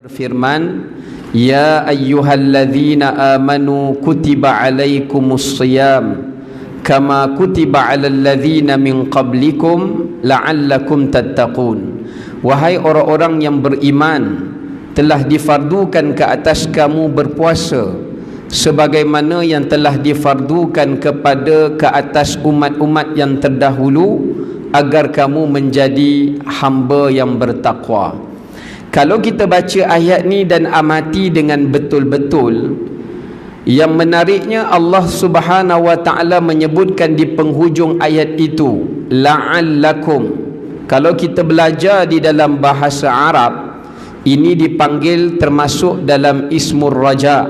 Firman, ya ayyuhalladzina amanu kutiba alaikumus shiyam kama kutiba alal ladzina min qablikum la'allakum tattaqun. Wahai orang-orang yang beriman, telah difardukan ke atas kamu berpuasa sebagaimana yang telah difardukan ke atas umat-umat yang terdahulu agar kamu menjadi hamba yang bertakwa. Kalau kita baca ayat ni dan amati dengan betul-betul, yang menariknya Allah Subhanahu wa taala menyebutkan di penghujung ayat itu la'allakum. Kalau kita belajar di dalam bahasa Arab, ini dipanggil termasuk dalam ismur raja,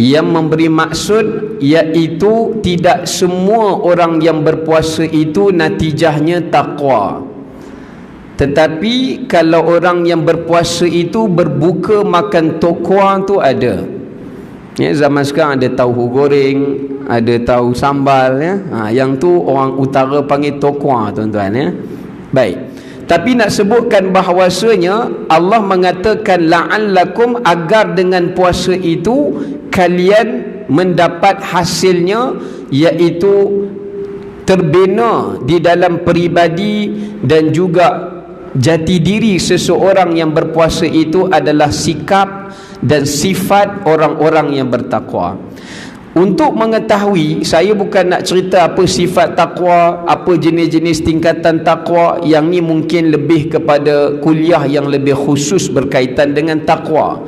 yang memberi maksud iaitu tidak semua orang yang berpuasa itu natijahnya takwa. Tetapi kalau orang yang berpuasa itu berbuka makan tokwa tu ada. Ya, zaman sekarang ada tahu goreng, ada tahu sambal, ya. Yang tu orang utara panggil tokwa, tuan-tuan, ya. Baik. Tapi nak sebutkan bahawasanya Allah mengatakan la'allakum, agar dengan puasa itu kalian mendapat hasilnya, iaitu terbina di dalam peribadi dan juga jati diri seseorang yang berpuasa itu adalah sikap dan sifat orang-orang yang bertakwa. Untuk mengetahui, saya bukan nak cerita apa sifat takwa, apa jenis-jenis tingkatan takwa, yang ni mungkin lebih kepada kuliah yang lebih khusus berkaitan dengan takwa.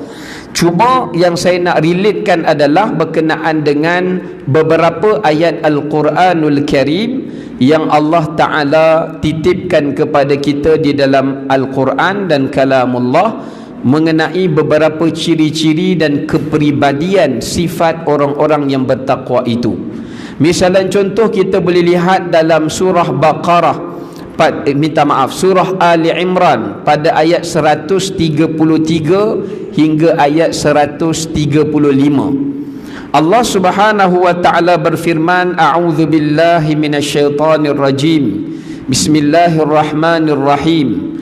Cuma yang saya nak relatekan adalah berkenaan dengan beberapa ayat Al-Quranul Karim yang Allah Ta'ala titipkan kepada kita di dalam Al-Quran dan kalamullah mengenai beberapa ciri-ciri dan kepribadian sifat orang-orang yang bertakwa itu. Misalan contoh, kita boleh lihat dalam surah Baqarah, surah Ali Imran pada ayat 133 hingga ayat 135. Allah Subhanahu wa taala berfirman, a'udzu billahi minasyaitonir rajim. Bismillahirrahmanirrahim.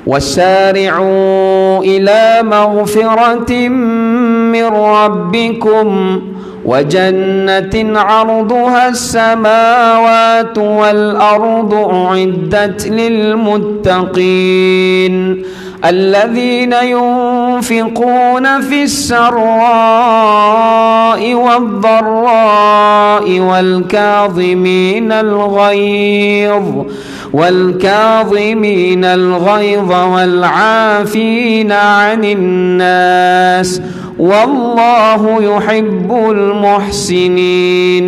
Wasari'u ila maghfiratin min rabbikum wa jannatin 'arduha as-samawati wal ardu u'iddat lil muttaqin الذين ينفقون في السراء والضراء والكاظمين الغيظ والعافين عن الناس والله يحب المحسنين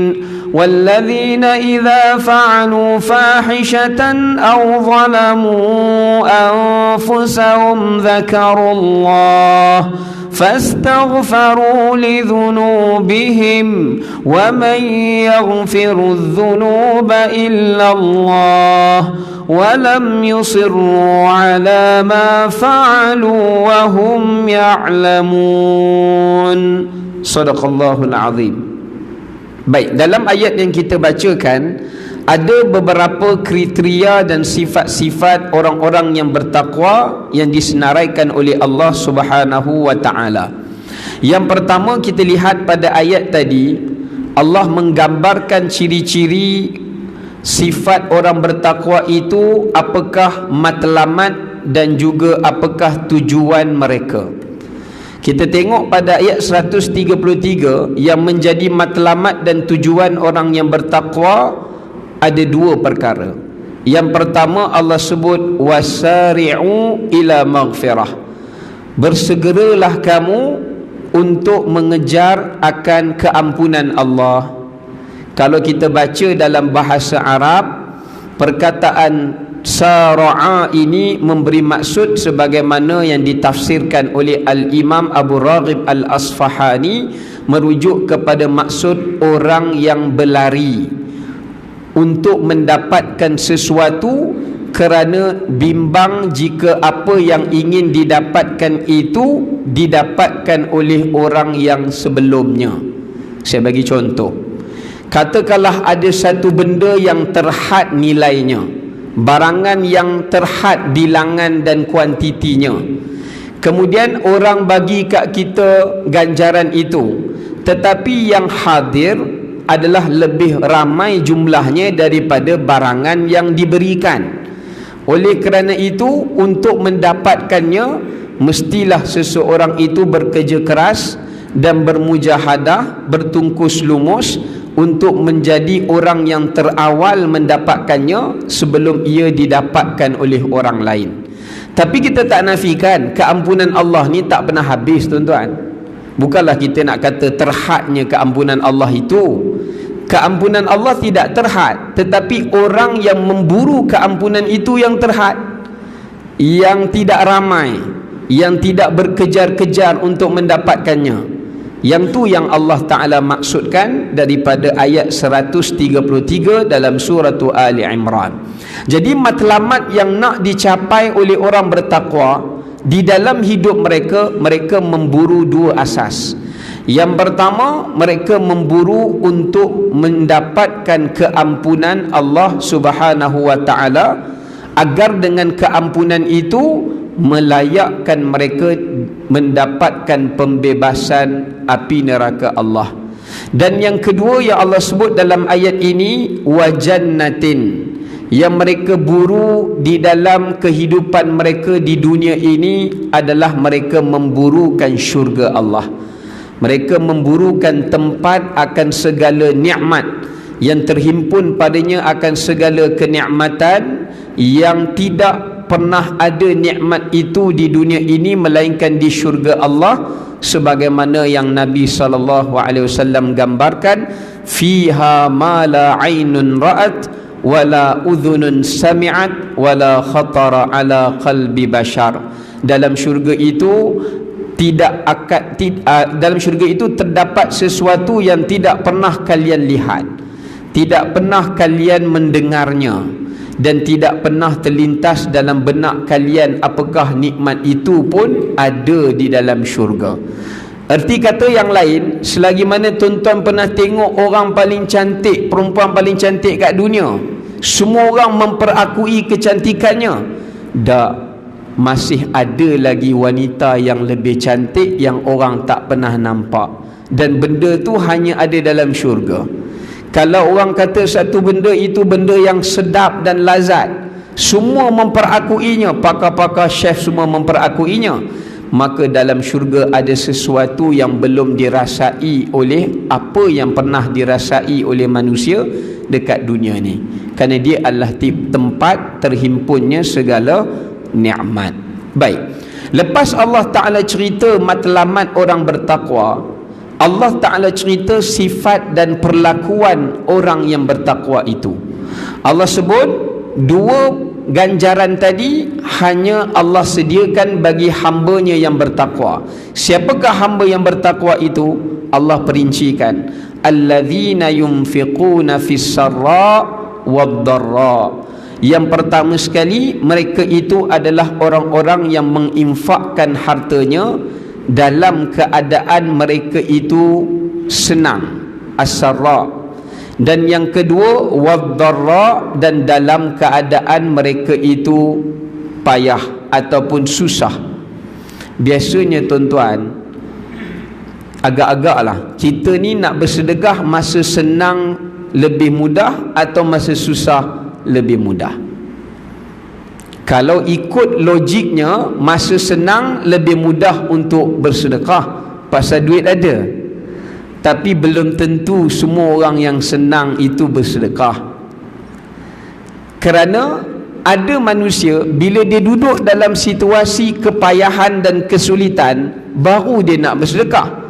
والذين إذا فعلوا فاحشة أو ظلموا أنفسهم ذكروا الله فاستغفروا لذنوبهم ومن يغفر الذنوب إلا الله ولم يصروا على ما فعلوا وهم يعلمون. صدق الله العظيم. Baik, dalam ayat yang kita bacakan ada beberapa kriteria dan sifat-sifat orang-orang yang bertakwa yang disenaraikan oleh Allah Subhanahu wa taala. Yang pertama, kita lihat pada ayat tadi, Allah menggambarkan ciri-ciri sifat orang bertakwa itu, apakah matlamat dan juga apakah tujuan mereka. Kita tengok pada ayat 133, yang menjadi matlamat dan tujuan orang yang bertakwa ada dua perkara. Yang pertama, Allah sebut wasari'u ila maghfirah, bersegeralah kamu untuk mengejar akan keampunan Allah. Kalau kita baca dalam bahasa Arab, perkataan sara'a ini memberi maksud sebagaimana yang ditafsirkan oleh Al-Imam Abu Raghib Al-Asfahani, merujuk kepada maksud orang yang berlari untuk mendapatkan sesuatu kerana bimbang jika apa yang ingin didapatkan itu didapatkan oleh orang yang sebelumnya. Saya bagi contoh. Katakanlah ada satu benda yang terhad nilainya, barangan yang terhad bilangan dan kuantitinya. kemudian orang bagi kat kita ganjaran itu, tetapi yang hadir adalah lebih ramai jumlahnya daripada barangan yang diberikan. Oleh kerana itu, untuk mendapatkannya mestilah seseorang itu bekerja keras dan bermujahadah, bertungkus lumus untuk menjadi orang yang terawal mendapatkannya sebelum ia didapatkan oleh orang lain. Tapi kita tak nafikan keampunan Allah ni tak pernah habis, tuan-tuan. Bukanlah kita nak kata terhadnya keampunan Allah itu. Keampunan Allah tidak terhad, tetapi orang yang memburu keampunan itu yang terhad, yang tidak ramai, yang tidak berkejar-kejar untuk mendapatkannya. Yang tu yang Allah Ta'ala maksudkan daripada ayat 133 dalam surah Ali Imran. Jadi matlamat yang nak dicapai oleh orang bertakwa di dalam hidup mereka, mereka memburu dua asas. Yang pertama, mereka memburu untuk mendapatkan keampunan Allah Subhanahu wa Ta'ala, agar dengan keampunan itu melayakkan mereka mendapatkan pembebasan api neraka Allah. Dan yang kedua yang Allah sebut dalam ayat ini, wajannatin, yang mereka buru di dalam kehidupan mereka di dunia ini adalah mereka memburukan syurga Allah. Mereka memburukan tempat akan segala nikmat yang terhimpun padanya, akan segala kenikmatan yang tidak pernah ada nikmat itu di dunia ini melainkan di syurga Allah, sebagaimana yang Nabi SAW gambarkan, fiha ma la ainun ra'at wala udhunun sami'at wala khatara ala qalbi bashar. Dalam syurga itu dalam syurga itu terdapat sesuatu yang tidak pernah kalian lihat, tidak pernah kalian mendengarnya, dan tidak pernah terlintas dalam benak kalian apakah nikmat itu pun ada di dalam syurga. Erti kata yang lain, selagi mana tuan-tuan pernah tengok orang paling cantik, perempuan paling cantik kat dunia, semua orang memperakui kecantikannya, dah masih ada lagi wanita yang lebih cantik yang orang tak pernah nampak, dan benda tu hanya ada dalam syurga. Kalau orang kata satu benda itu benda yang sedap dan lazat, semua memperakuinya, pakar-pakar chef semua memperakuinya, maka dalam syurga ada sesuatu yang belum dirasai oleh apa yang pernah dirasai oleh manusia dekat dunia ni, kerana dia adalah tempat terhimpunnya segala nikmat. Baik, lepas Allah Ta'ala cerita matlamat orang bertakwa, Allah Ta'ala cerita sifat dan perlakuan orang yang bertakwa itu. Allah sebut dua ganjaran tadi hanya Allah sediakan bagi hambanya yang bertakwa. Siapakah hamba yang bertakwa itu? Allah perincikan, alladzina yunfiquna fis sarra wad dharra. Yang pertama sekali, mereka itu adalah orang-orang yang menginfakkan hartanya dalam keadaan mereka itu senang, as-sarra. Dan yang kedua, wad-dharra, dan dalam keadaan mereka itu payah ataupun susah. Biasanya tuan-tuan, agak-agaklah kita ni nak bersedekah masa senang lebih mudah atau masa susah lebih mudah. Kalau ikut logiknya, masa senang lebih mudah untuk bersedekah pasal duit ada. Tapi belum tentu semua orang yang senang itu bersedekah. Kerana ada manusia bila dia duduk dalam situasi kepayahan dan kesulitan, baru dia nak bersedekah.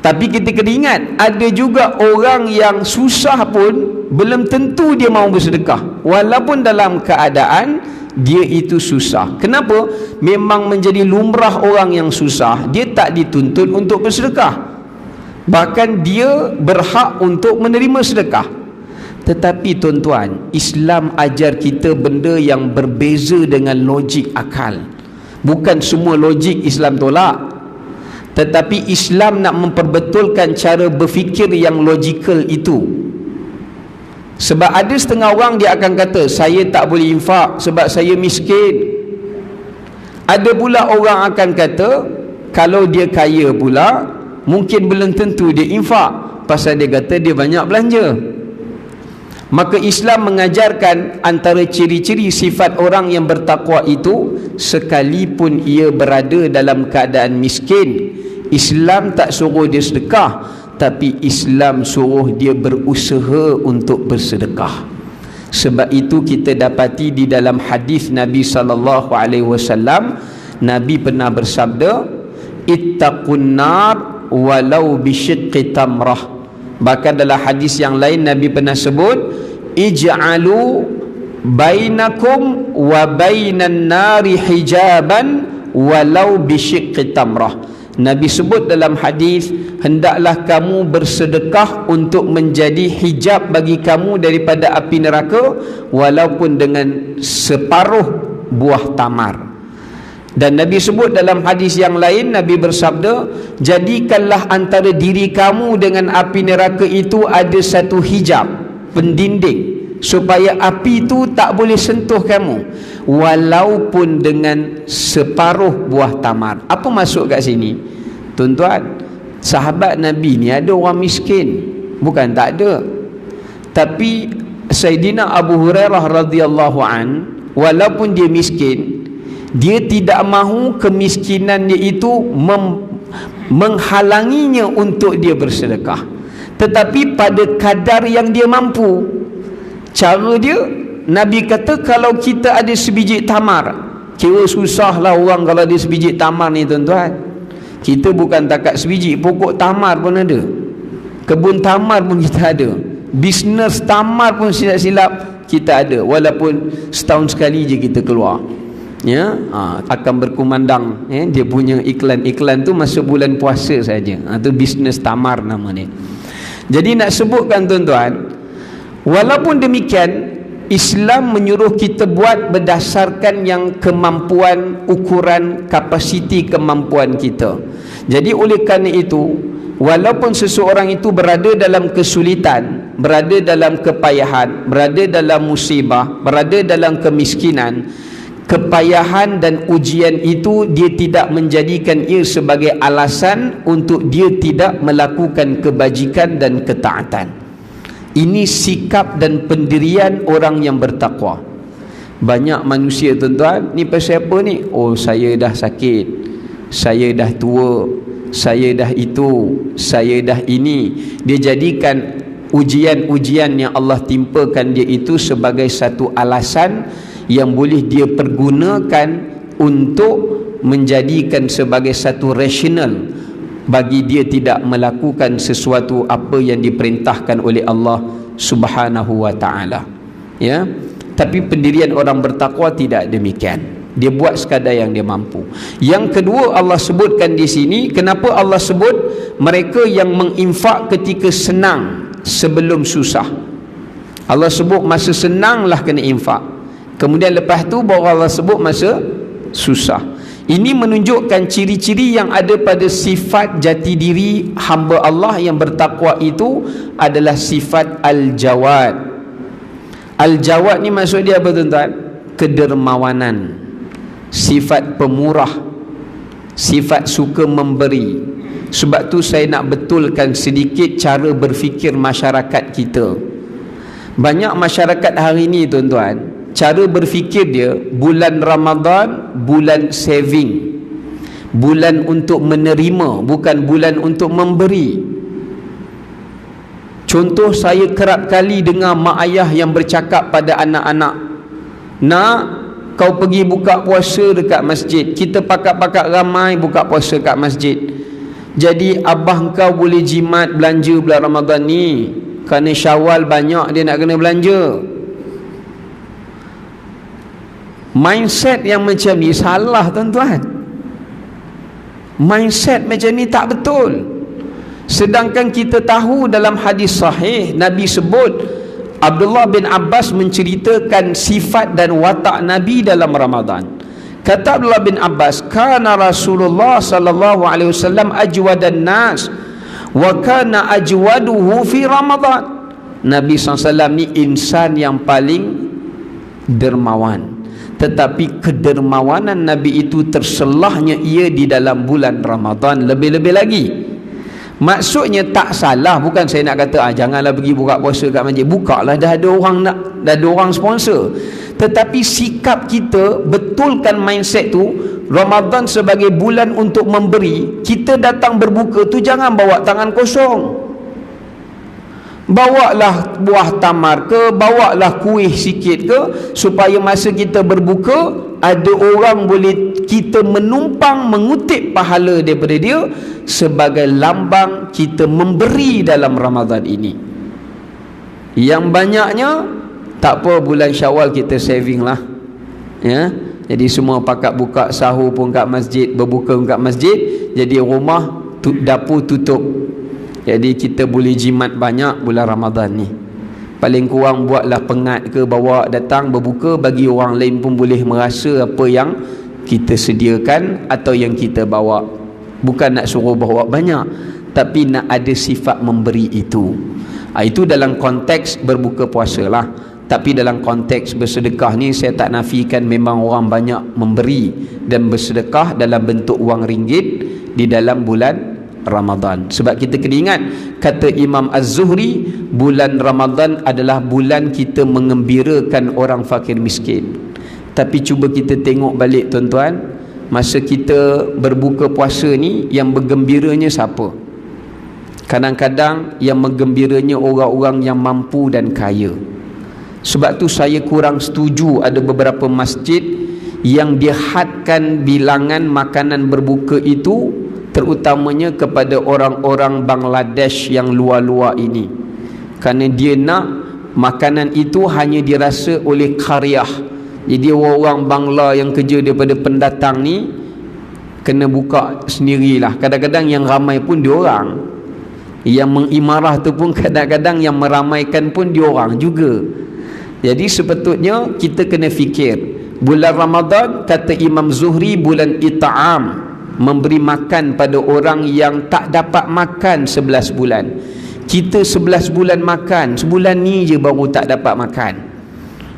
Tapi kita kena ingat, ada juga orang yang susah pun belum tentu dia mau bersedekah, walaupun dalam keadaan dia itu susah. Kenapa? Memang menjadi lumrah orang yang susah, dia tak dituntut untuk bersedekah, bahkan dia berhak untuk menerima sedekah. Tetapi tuan-tuan, Islam ajar kita benda yang berbeza dengan logik akal. Bukan semua logik Islam tolak, tetapi Islam nak memperbetulkan cara berfikir yang logikal itu. Sebab ada setengah orang dia akan kata, saya tak boleh infak sebab saya miskin. Ada pula orang akan kata kalau dia kaya pula mungkin belum tentu dia infak, pasal dia kata dia banyak belanja. Maka Islam mengajarkan antara ciri-ciri sifat orang yang bertakwa itu, sekalipun ia berada dalam keadaan miskin, Islam tak suruh dia sedekah, tapi Islam suruh dia berusaha untuk bersedekah. Sebab itu kita dapati di dalam hadis Nabi SAW, Nabi pernah bersabda, ittaqun nar walau bisyiqqi tamrah. Bahkan dalam hadis yang lain Nabi pernah sebut, ij'alu bainakum wa bainan nari hijaban walau bisyiqqi tamrah. Nabi sebut dalam hadis, hendaklah kamu bersedekah untuk menjadi hijab bagi kamu daripada api neraka, walaupun dengan separuh buah tamar. Dan Nabi sebut dalam hadis yang lain, Nabi bersabda, jadikanlah antara diri kamu dengan api neraka itu ada satu hijab, pendinding, supaya api itu tak boleh sentuh kamu, walaupun dengan separuh buah tamar. Apa maksud kat sini? Tuan-tuan, sahabat Nabi ni ada orang miskin, bukan tak ada. Tapi Sayyidina Abu Hurairah radhiyallahu an, walaupun dia miskin, dia tidak mahu kemiskinannya itu menghalanginya untuk dia bersedekah, tetapi pada kadar yang dia mampu. Cara dia, Nabi kata, kalau kita ada sebiji tamar, kira susahlah orang kalau ada sebiji tamar ni tuan-tuan. Kita bukan takat sebiji, pokok tamar pun ada, kebun tamar pun kita ada, bisnes tamar pun silap-silap kita ada, walaupun setahun sekali je kita keluar, ya, akan berkumandang, ya, dia punya iklan-iklan tu masa bulan puasa saja. Tu bisnes tamar nama dia. Jadi nak sebutkan tuan-tuan, walaupun demikian, Islam menyuruh kita buat berdasarkan yang kemampuan, ukuran, kapasiti kemampuan kita. Jadi oleh kerana itu, walaupun seseorang itu berada dalam kesulitan, berada dalam kepayahan, berada dalam musibah, berada dalam kemiskinan, kepayahan dan ujian itu dia tidak menjadikan ia sebagai alasan untuk dia tidak melakukan kebajikan dan ketaatan. Ini sikap dan pendirian orang yang bertakwa. Banyak manusia tuan-tuan, ni pasal apa ni? Oh, saya dah sakit, saya dah tua, saya dah itu, saya dah ini. Dia jadikan ujian-ujian yang Allah timpakan dia itu sebagai satu alasan yang boleh dia pergunakan untuk menjadikan sebagai satu rasional bagi dia tidak melakukan sesuatu apa yang diperintahkan oleh Allah Subhanahu wa taala. Ya. Tapi pendirian orang bertakwa tidak demikian. Dia buat sekadar yang dia mampu. Yang kedua Allah sebutkan di sini, kenapa Allah sebut mereka yang menginfak ketika senang sebelum susah. Allah sebut masa senanglah kena infak. Kemudian lepas tu baru Allah sebut masa susah. Ini menunjukkan ciri-ciri yang ada pada sifat jati diri hamba Allah yang bertakwa itu adalah sifat Al-Jawad. Al-Jawad ni maksud dia apa tuan-tuan? Kedermawanan, sifat pemurah, sifat suka memberi. Sebab tu saya nak betulkan sedikit cara berfikir masyarakat kita. Banyak masyarakat hari ni tuan-tuan, cara berfikir dia, bulan Ramadan bulan saving, bulan untuk menerima, bukan bulan untuk memberi. Contoh, saya kerap kali dengar mak ayah yang bercakap pada anak-anak, nak kau pergi buka puasa dekat masjid, kita pakat-pakat ramai buka puasa kat masjid, jadi abah kau boleh jimat belanja bulan Ramadan ni, kerana Syawal banyak dia nak kena belanja. Mindset yang macam ni salah tuan-tuan. Mindset macam ni tak betul. Sedangkan kita tahu dalam hadis sahih Nabi sebut, Abdullah bin Abbas menceritakan sifat dan watak Nabi dalam Ramadan. Kata Abdullah bin Abbas, kana Rasulullah sallallahu alaihi wasallam ajwadan nas wa kana ajwaduhu fi Ramadan. Nabi SAW ni insan yang paling dermawan, tetapi kedermawanan Nabi itu terselahnya ia di dalam bulan Ramadan lebih-lebih lagi. Maksudnya tak salah, bukan saya nak kata janganlah pergi buka puasa kat masjid. Bukalah, dah ada orang sponsor. Tetapi sikap kita, betulkan mindset tu. Ramadan sebagai bulan untuk memberi. Kita datang berbuka tu jangan bawa tangan kosong. Bawalah buah tamar ke, bawalah kuih sikit ke, supaya masa kita berbuka ada orang boleh kita menumpang mengutip pahala daripada dia, sebagai lambang kita memberi dalam Ramadan ini. Yang banyaknya tak apa, bulan Syawal kita saving lah, ya. Jadi semua pakat buka sahur pun kat masjid, berbuka pun kat masjid. Jadi rumah dapur tutup. Jadi kita boleh jimat banyak bulan Ramadan ni. Paling kurang buatlah pengat ke, bawa datang berbuka, bagi orang lain pun boleh merasa apa yang kita sediakan atau yang kita bawa. Bukan nak suruh bawa banyak, tapi nak ada sifat memberi itu. Itu dalam konteks berbuka puasa lah. Tapi dalam konteks bersedekah ni, saya tak nafikan memang orang banyak memberi dan bersedekah dalam bentuk wang ringgit di dalam bulan Ramadan. Sebab kita kena ingat, kata Imam Az-Zuhri, bulan Ramadan adalah bulan kita mengembirakan orang fakir miskin. Tapi cuba kita tengok balik tuan-tuan, masa kita berbuka puasa ni, yang bergembiranya siapa? Kadang-kadang yang menggembiranya orang-orang yang mampu dan kaya. Sebab tu saya kurang setuju ada beberapa masjid yang dihadkan bilangan makanan berbuka itu, terutamanya kepada orang-orang Bangladesh yang luar-luar ini, kerana dia nak makanan itu hanya dirasa oleh karyah. Jadi orang Bangla yang kerja daripada pendatang ni kena buka sendirilah. Kadang-kadang yang ramai pun diorang, yang mengimarah tu pun kadang-kadang yang meramaikan pun diorang juga. Jadi sepatutnya kita kena fikir, bulan Ramadan kata Imam Zuhri bulan it'am, memberi makan pada orang yang tak dapat makan 11 bulan. Kita 11 bulan makan, sebulan ni je baru tak dapat makan,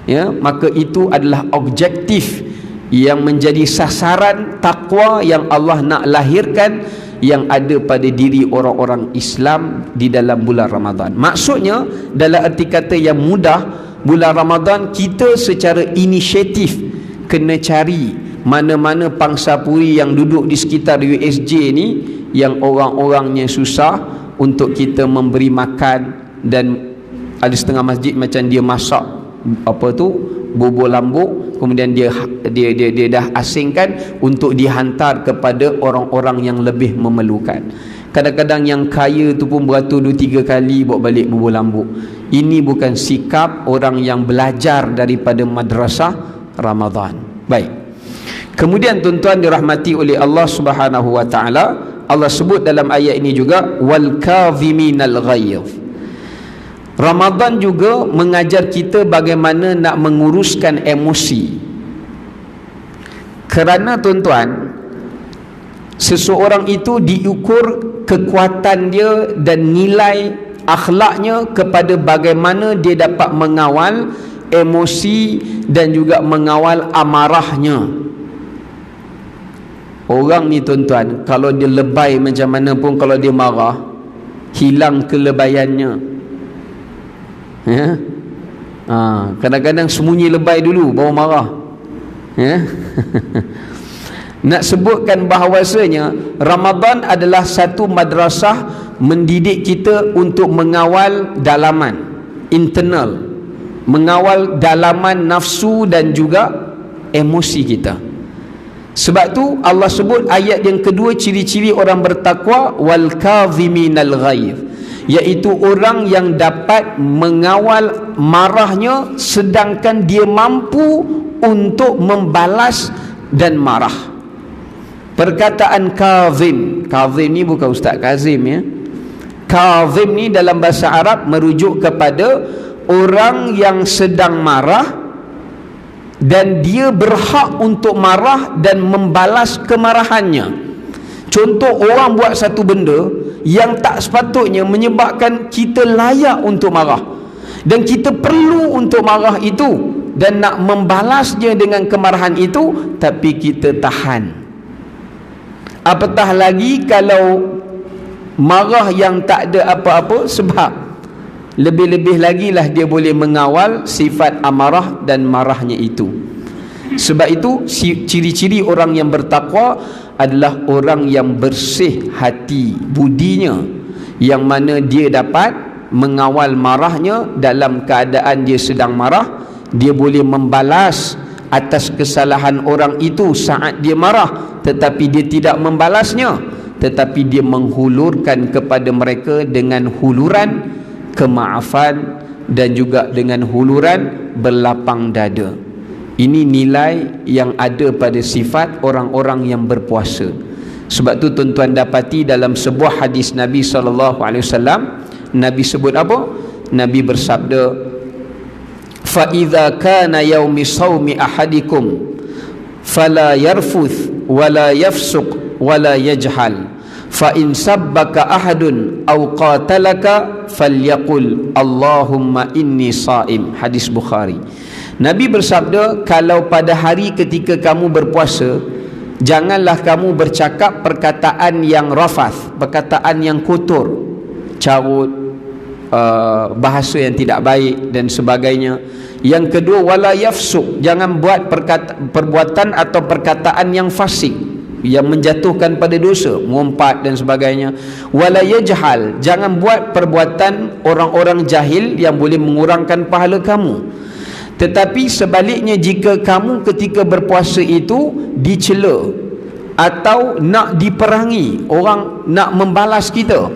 ya. Maka itu adalah objektif yang menjadi sasaran takwa yang Allah nak lahirkan, yang ada pada diri orang-orang Islam di dalam bulan Ramadan. Maksudnya dalam arti kata yang mudah, bulan Ramadan kita secara inisiatif kena cari mana-mana pangsapuri yang duduk di sekitar USJ ni, yang orang-orangnya susah, untuk kita memberi makan. Dan ada setengah masjid macam dia masak apa tu, bubur lambuk, kemudian dia dah asingkan untuk dihantar kepada orang-orang yang lebih memerlukan. Kadang-kadang yang kaya tu pun beratur 2-3 kali bawa balik bubur lambuk. Ini bukan sikap orang yang belajar daripada madrasah Ramadan. Baik. Kemudian tuan-tuan dirahmati oleh Allah Subhanahu wa taala, Allah sebut dalam ayat ini juga wal kaziminal ghaidh. Ramadan juga mengajar kita bagaimana nak menguruskan emosi. Kerana tuan-tuan, seseorang itu diukur kekuatan dia dan nilai akhlaknya kepada bagaimana dia dapat mengawal emosi dan juga mengawal amarahnya. Orang ni tuan-tuan, kalau dia lebay macam mana pun, kalau dia marah, hilang kelebayannya, ya? Kadang-kadang sembunyi lebay dulu baru marah, ya? Nak sebutkan bahawasanya Ramadan adalah satu madrasah mendidik kita untuk mengawal dalaman internal, mengawal dalaman nafsu dan juga emosi kita. Sebab tu Allah sebut ayat yang kedua, ciri-ciri orang bertakwa, wal kaziminal ghaidh, iaitu orang yang dapat mengawal marahnya sedangkan dia mampu untuk membalas dan marah. Perkataan kazim, kazim ni bukan Ustaz Kazim, ya. Kazim ni dalam bahasa Arab merujuk kepada orang yang sedang marah dan dia berhak untuk marah dan membalas kemarahannya. Contoh, orang buat satu benda yang tak sepatutnya menyebabkan kita layak untuk marah dan kita perlu untuk marah itu, dan nak membalasnya dengan kemarahan itu, tapi kita tahan. Apatah lagi kalau marah yang tak ada apa-apa sebab. Lebih-lebih lagi lah dia boleh mengawal sifat amarah dan marahnya itu. Sebab itu ciri-ciri orang yang bertakwa adalah orang yang bersih hati budinya, yang mana dia dapat mengawal marahnya dalam keadaan dia sedang marah. Dia boleh membalas atas kesalahan orang itu saat dia marah, tetapi dia tidak membalasnya, tetapi dia menghulurkan kepada mereka dengan huluran kemaafan dan juga dengan huluran berlapang dada. Ini nilai yang ada pada sifat orang-orang yang berpuasa. Sebab tu tuan-tuan dapati dalam sebuah hadis Nabi SAW, Nabi sebut apa? Nabi bersabda, fa idza kana yaumi shaumi ahadikum fala yarfuth wala yafsuq wala yajhal fa in sabbaka ahadun aw qatalaka falyaqul Allahumma inni saim. Hadis Bukhari. Nabi bersabda, kalau pada hari ketika kamu berpuasa, janganlah kamu bercakap perkataan yang rafath, perkataan yang kotor, carut, bahasa yang tidak baik dan sebagainya. Yang kedua, wala yafsuq, jangan buat perbuatan atau perkataan yang fasik, yang menjatuhkan pada dosa, mengumpat dan sebagainya. Wala yajhal, jangan buat perbuatan orang-orang jahil yang boleh mengurangkan pahala kamu. Tetapi sebaliknya, jika kamu ketika berpuasa itu dicela atau nak diperangi, orang nak membalas kita,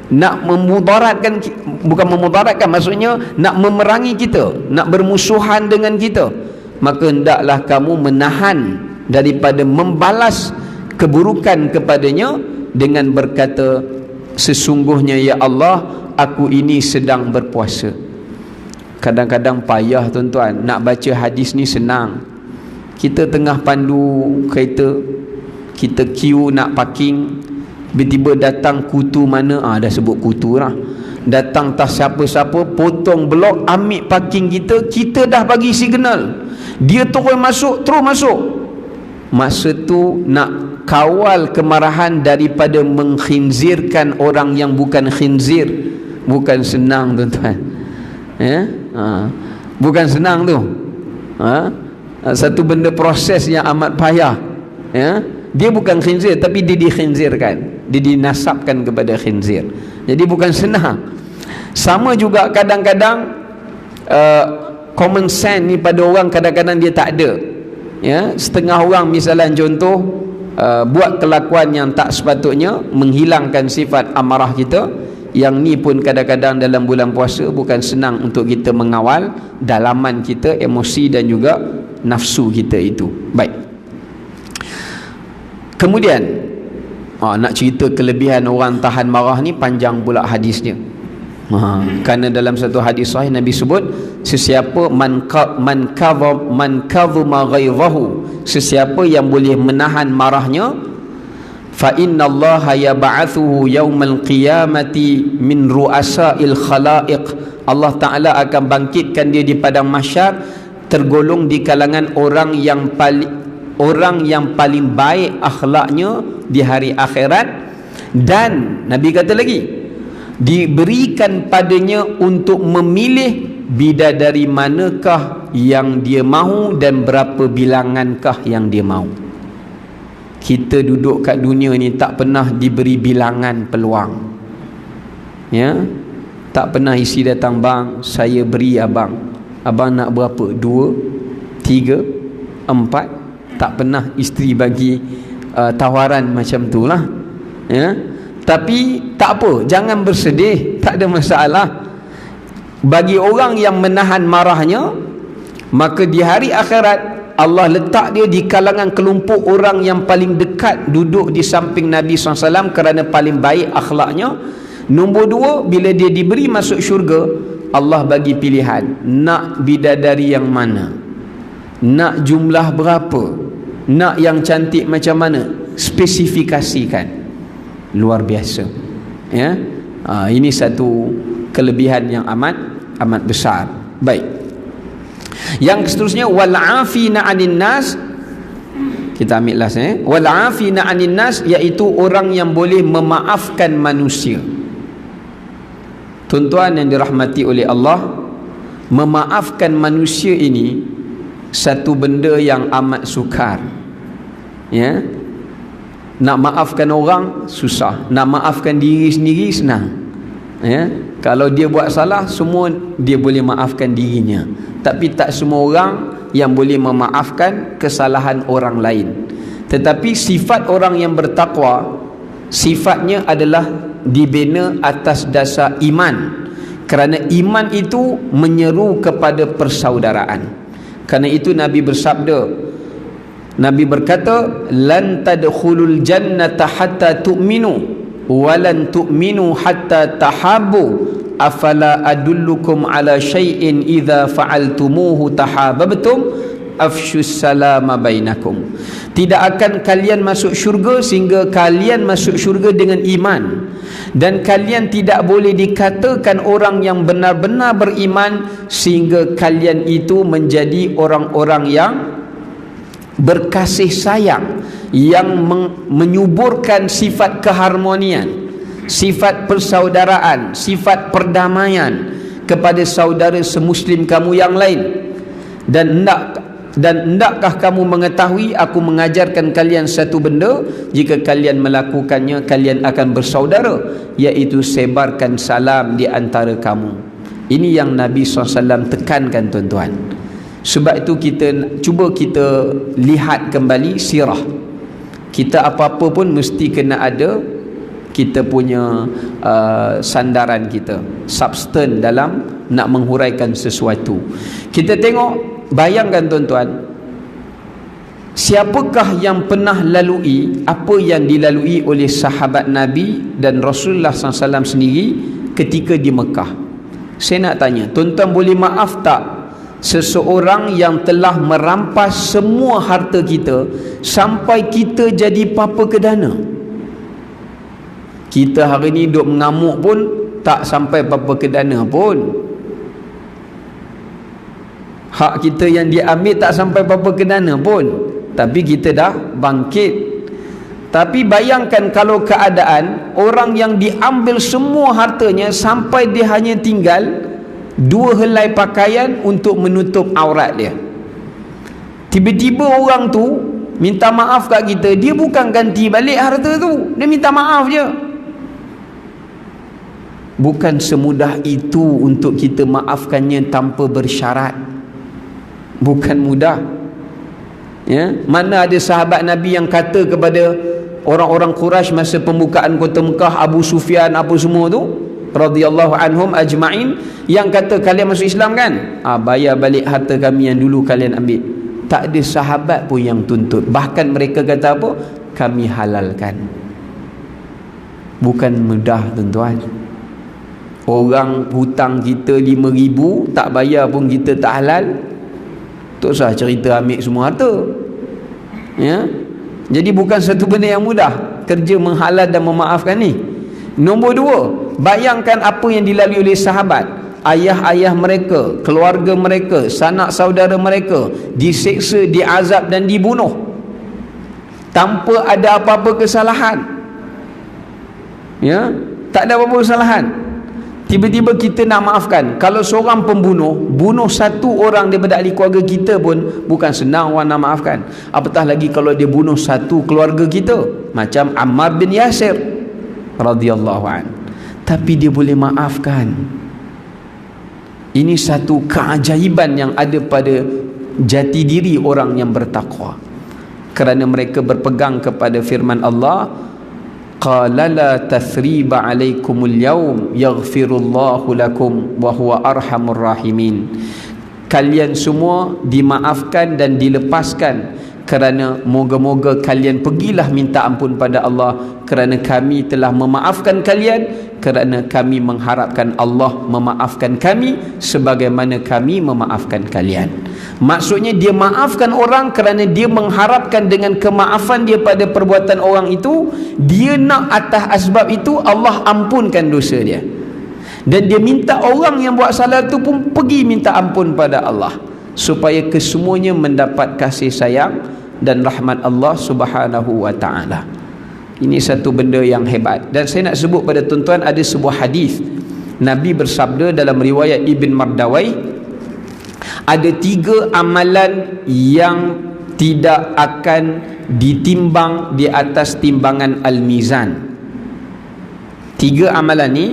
nak memudaratkan, bukan memudaratkan, maksudnya nak memerangi kita, nak bermusuhan dengan kita, maka hendaklah kamu menahan daripada membalas keburukan kepadanya dengan berkata, sesungguhnya ya Allah, aku ini sedang berpuasa. Kadang-kadang payah tuan-tuan, nak baca hadis ni senang. Kita tengah pandu kereta, kita queue nak parking, tiba-tiba datang kutu mana, dah sebut kutu lah, datang tak siapa-siapa, potong blok, ambil parking kita, kita dah bagi signal, dia terus masuk, terus masuk. Masa tu nak kawal kemarahan daripada mengkhinzirkan orang yang bukan khinzir, bukan senang tuan-tuan, bukan senang tu. Satu benda proses yang amat payah. Dia bukan khinzir, tapi dia dikhinzirkan, dia dinasabkan kepada khinzir. Jadi bukan senang. Sama juga kadang-kadang common sense ni pada orang kadang-kadang dia tak ada. Setengah orang misalnya contoh buat kelakuan yang tak sepatutnya, menghilangkan sifat amarah kita. Yang ni pun kadang-kadang dalam bulan puasa bukan senang untuk kita mengawal dalaman kita, emosi dan juga nafsu kita itu. Baik. Kemudian nak cerita kelebihan orang tahan marah ni panjang pula hadisnya. Kerana dalam satu hadis sahih Nabi sebut, sesiapa man kadhama ghaizahu, sesiapa yang boleh menahan marahnya, fa innallaha yab'atsuhu yaumal qiyamati min ru'asa'il khalaiq, Allah Ta'ala akan bangkitkan dia di padang mahsyar tergolong di kalangan orang yang paling baik akhlaknya di hari akhirat. Dan Nabi kata lagi, diberikan padanya untuk memilih bidadari manakah yang dia mahu dan berapa bilangankah yang dia mahu. Kita duduk kat dunia ni tak pernah diberi bilangan peluang, tak pernah isi datang, bang saya beri abang nak berapa, 2, 3, 4, tak pernah isteri bagi tawaran macam tu lah. Tapi tak apa, jangan bersedih, tak ada masalah. Bagi orang yang menahan marahnya, maka di hari akhirat Allah letak dia di kalangan kelompok orang yang paling dekat duduk di samping Nabi SAW kerana paling baik akhlaknya. Nombor 2, bila dia diberi masuk syurga, Allah bagi pilihan, nak bidadari yang mana, nak jumlah berapa, nak yang cantik macam mana, spesifikasikan. Luar biasa. Ini satu kelebihan yang amat besar. Baik. Yang seterusnya, wal afina 'anil nas. Kita ambil last wal afina 'anil nas, iaitu orang yang boleh memaafkan manusia. Tuan-tuan yang dirahmati oleh Allah, memaafkan manusia ini satu benda yang amat sukar. Ya. Nak maafkan orang susah, nak maafkan diri sendiri senang. Ya. Kalau dia buat salah, semua dia boleh maafkan dirinya. Tapi tak semua orang yang boleh memaafkan kesalahan orang lain. Tetapi sifat orang yang bertakwa, sifatnya adalah dibina atas dasar iman. Kerana iman itu menyeru kepada persaudaraan. Kerana itu Nabi bersabda, Nabi berkata, lan tadkhulul jannata hatta tu'minu wa lan tu'minu hatta tahabbu, afala adullukum ala syai'in idza fa'altumuhu tahabbtum afshus salama bainakum. Tidak akan kalian masuk syurga sehingga kalian masuk syurga dengan iman, dan kalian tidak boleh dikatakan orang yang benar-benar beriman sehingga kalian itu menjadi orang-orang yang berkasih sayang, yang menyuburkan sifat keharmonian, sifat persaudaraan, sifat perdamaian kepada saudara semuslim kamu yang lain. Dan hendakkah kamu mengetahui, aku mengajarkan kalian satu benda, jika kalian melakukannya kalian akan bersaudara, iaitu sebarkan salam di antara kamu. Ini yang Nabi SAW tekankan, tuan-tuan. Sebab itu cuba kita lihat kembali sirah kita. Apa-apa pun mesti kena ada kita punya sandaran kita, substan dalam nak menghuraikan sesuatu. Kita tengok, bayangkan tuan-tuan, siapakah yang pernah lalui apa yang dilalui oleh sahabat Nabi dan Rasulullah SAW sendiri ketika di Mekah? Saya nak tanya, tuan-tuan boleh maaf tak seseorang yang telah merampas semua harta kita sampai kita jadi papa kedana? Kita hari ni duk mengamuk pun tak sampai papa kedana pun. Hak kita yang diambil tak sampai papa kedana pun, tapi kita dah bangkit. Tapi bayangkan kalau keadaan orang yang diambil semua hartanya sampai dia hanya tinggal 2 helai pakaian untuk menutup aurat dia. Tiba-tiba orang tu minta maaf kat kita, dia bukan ganti balik harta tu, dia minta maaf je. Bukan semudah itu untuk kita maafkannya tanpa bersyarat. Bukan mudah. Ya, mana ada sahabat Nabi yang kata kepada orang-orang Quraisy masa pembukaan kota Mekah, Abu Sufyan apa semua tu radhiyallahu anhum ajma'in, yang kata kalian masuk Islam kan? Bayar balik harta kami yang dulu kalian ambil. Tak ada sahabat pun yang tuntut. Bahkan mereka kata apa? Kami halalkan. Bukan mudah, tuan-tuan. Orang hutang kita 5,000 tak bayar pun kita tak halal, tak usah cerita ambil semua harta. Ya? Jadi bukan satu benda yang mudah kerja menghalal dan memaafkan ni. Nombor 2, bayangkan apa yang dilalui oleh sahabat. Ayah-ayah mereka, keluarga mereka, sanak saudara mereka diseksa, diazab dan dibunuh tanpa ada apa-apa kesalahan. Ya, tak ada apa-apa kesalahan. Tiba-tiba kita nak maafkan. Kalau seorang pembunuh bunuh satu orang daripada ahli keluarga kita pun bukan senang orang nak maafkan. Apatah lagi kalau dia bunuh satu keluarga kita, macam Ammar bin Yasir radhiyallahu an. Tapi dia boleh maafkan. Ini satu keajaiban yang ada pada jati diri orang yang bertakwa, kerana mereka berpegang kepada firman Allah, qala la tathriba alaikumul yawm yaghfirullahu lakum wa huwa arhamur rahimin. Kalian semua dimaafkan dan dilepaskan, kerana moga-moga kalian pergilah minta ampun pada Allah, kerana kami telah memaafkan kalian, kerana kami mengharapkan Allah memaafkan kami sebagaimana kami memaafkan kalian. Maksudnya dia maafkan orang kerana dia mengharapkan dengan kemaafan dia pada perbuatan orang itu, dia nak atas asbab itu Allah ampunkan dosa dia. Dan dia minta orang yang buat salah tu pun pergi minta ampun pada Allah. supaya kesemuanya mendapat kasih sayang dan rahmat Allah Subhanahu wa taala. Ini satu benda yang hebat. Dan saya nak sebut pada tuan-tuan, ada sebuah hadis Nabi bersabda dalam riwayat Ibn Mardawai, ada 3 amalan yang tidak akan ditimbang di atas timbangan Al-Mizan. 3 amalan ni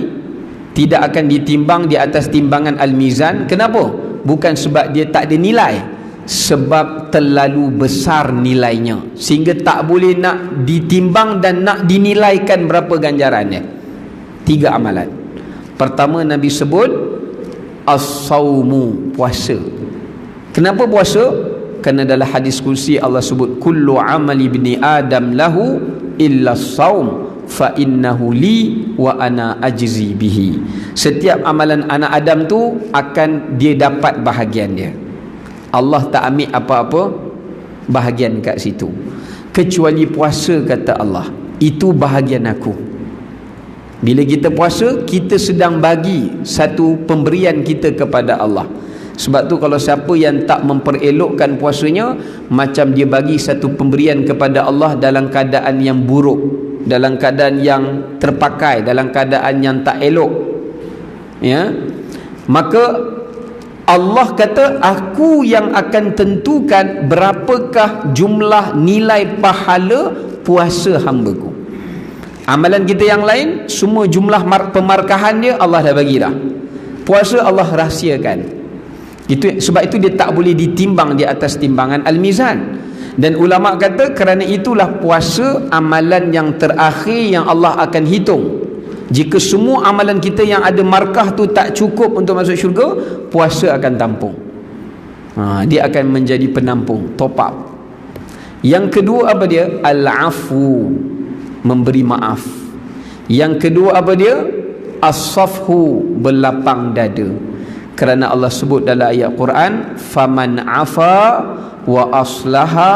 tidak akan ditimbang di atas timbangan Al-Mizan. Kenapa? Bukan sebab dia tak ada nilai, sebab terlalu besar nilainya sehingga tak boleh nak ditimbang dan nak dinilaikan berapa ganjarannya. 3 amalan. Pertama Nabi sebut as-saumu, puasa. Kenapa puasa? Kerana dalam hadis kursi Allah sebut kullu amali ibni adam lahu illa as-saum fa innahu li wa ana ajzi bihi. Setiap amalan anak Adam tu akan dia dapat bahagian dia. Allah tak ambil apa-apa bahagian kat situ, kecuali puasa, kata Allah, itu bahagian aku. Bila kita puasa, kita sedang bagi satu pemberian kita kepada Allah. Sebab tu kalau siapa yang tak memperelokkan puasanya, macam dia bagi satu pemberian kepada Allah dalam keadaan yang buruk, dalam keadaan yang terpakai, dalam keadaan yang tak elok, ya. Maka Allah kata, aku yang akan tentukan berapakah jumlah nilai pahala puasa hamba-Ku. Amalan kita yang lain, semua jumlah pemarkahan dia Allah dah bagi dah. Puasa Allah rahsiakan. Sebab itu dia tak boleh ditimbang di atas timbangan Al-Mizan. Dan ulama kata kerana itulah puasa amalan yang terakhir yang Allah akan hitung. Jika semua amalan kita yang ada markah tu tak cukup untuk masuk syurga, puasa akan tampung. Dia akan menjadi penampung, top up. Yang kedua apa dia? Al-afu, memberi maaf. Yang kedua apa dia? As-safhu, berlapang dada. Kerana Allah sebut dalam ayat Quran, faman afa wa aslaha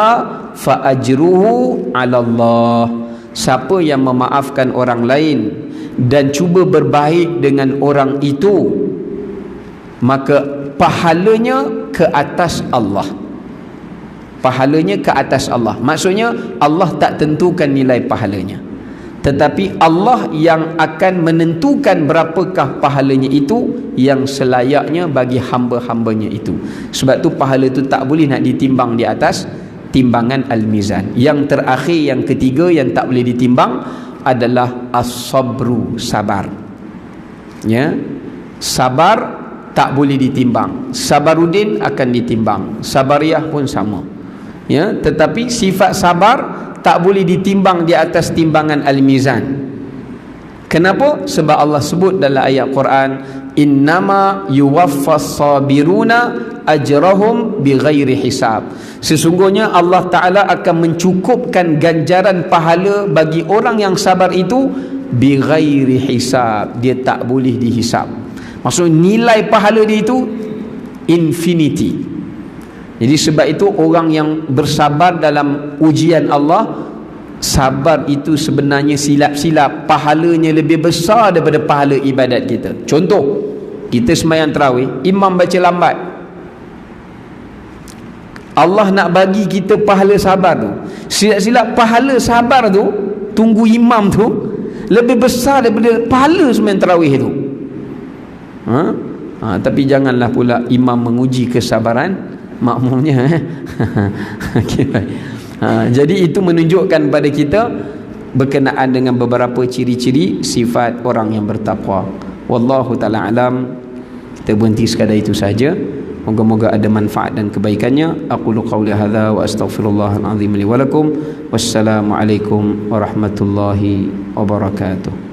fa ajruhu 'ala Allah. Siapa yang memaafkan orang lain dan cuba berbaik dengan orang itu, maka pahalanya ke atas Allah. Pahalanya ke atas Allah. Maksudnya Allah tak tentukan nilai pahalanya, tetapi Allah yang akan menentukan berapakah pahalanya itu yang selayaknya bagi hamba-hambanya itu. Sebab tu pahala itu tak boleh nak ditimbang di atas timbangan Al-Mizan. Yang terakhir, yang ketiga yang tak boleh ditimbang adalah as-sabru, sabar. Ya, sabar tak boleh ditimbang. Sabaruddin akan ditimbang, Sabariyah pun sama. Ya, tetapi sifat sabar tak boleh ditimbang di atas timbangan Al-Mizan. Kenapa? Sebab Allah sebut dalam ayat Quran, innama yuwaffas sabiruna ajrahum bighairi hisab. Sesungguhnya Allah Ta'ala akan mencukupkan ganjaran pahala bagi orang yang sabar itu bighairi hisab. Dia tak boleh dihisab. Maksudnya nilai pahala dia itu infinity. Jadi sebab itu orang yang bersabar dalam ujian Allah, sabar itu sebenarnya silap-silap pahalanya lebih besar daripada pahala ibadat kita. Contoh, kita sembahyang tarawih, imam baca lambat, Allah nak bagi kita pahala sabar tu, silap-silap pahala sabar tu, tunggu imam tu lebih besar daripada pahala sembahyang tarawih tu. Tapi janganlah pula imam menguji kesabaran makmumnya. Okay, baik. Jadi itu menunjukkan pada kita berkenaan dengan beberapa ciri-ciri sifat orang yang bertakwa. Wallahu ta'ala alam. Kita berhenti sekadar itu saja. Moga-moga ada manfaat dan kebaikannya. Aqulu qawli hadza wa astaghfirullahal azim li wa lakum. Wassalamualaikum warahmatullahi wabarakatuh.